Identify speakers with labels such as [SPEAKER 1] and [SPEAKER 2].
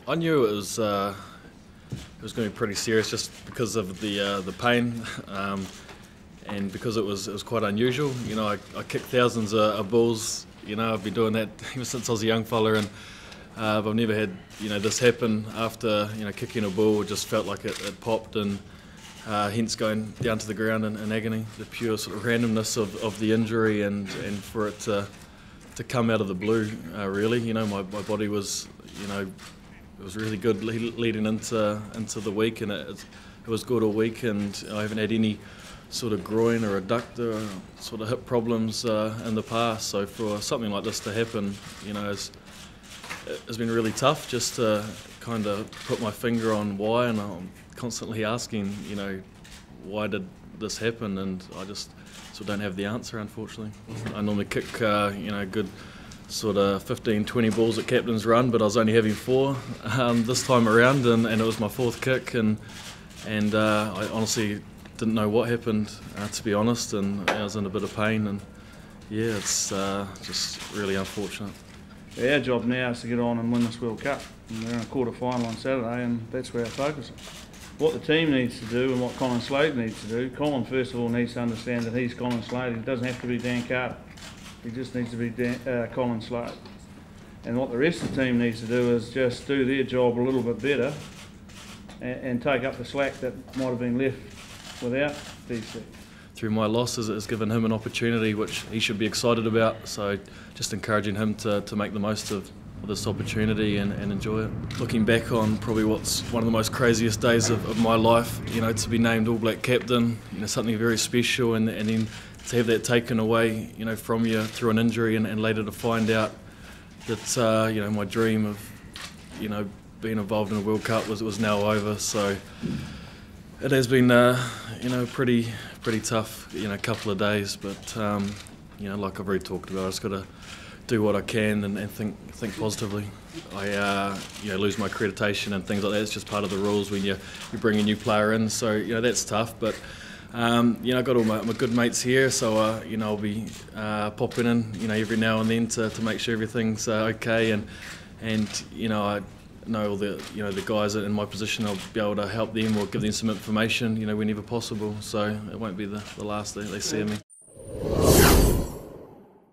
[SPEAKER 1] I knew it was going to be pretty serious just because of the pain, and because it was quite unusual. You know, I kicked thousands of balls. You know, I've been doing that ever since I was a young fella, and I've never had this happen after kicking a ball. It just felt like it popped, and hence going down to the ground in agony. The pure sort of randomness of the injury, and for it to come out of the blue, really. You know, my body was it was really good leading into the week, and it was good all week, and I haven't had any sort of groin or adductor sort of hip problems in the past. So for something like this to happen, it's been really tough just to kind of put my finger on why, and I'm constantly asking, why did this happen, and I just sort of don't have the answer, unfortunately. I normally kick, good sort of 15, 20 balls at captain's run, but I was only having 4 this time around, and it was my 4th kick, and I honestly didn't know what happened, to be honest, and I was in a bit of pain, and yeah, it's just really unfortunate.
[SPEAKER 2] Our job now is to get on and win this World Cup. And we're in a quarter-final on Saturday, and that's where our focus is. What the team needs to do and what Colin Slade needs to do, Colin first of all needs to understand that he's Colin Slade. He doesn't have to be Dan Carter. He just needs to be Colin Slade. And what the rest of the team needs to do is just do their job a little bit better and take up the slack that might have been left without DC.
[SPEAKER 1] Through my losses, it has given him an opportunity which he should be excited about, so just encouraging him to make the most of this opportunity and enjoy it. Looking back on probably what's one of the most craziest days of my life, to be named All Black captain, something very special, and then to have that taken away, from you through an injury, and later to find out that my dream of being involved in a World Cup was now over. So it has been pretty tough couple of days, but like I've already talked about, I just got to do what I can and think positively. I lose my accreditation and things like that. It's just part of the rules when you bring a new player in, so that's tough, but I've got all my good mates here, so I'll be popping in every now and then to make sure everything's okay, and I know all the guys in my position. I'll be able to help them or give them some information whenever possible, so it won't be the last they see of me.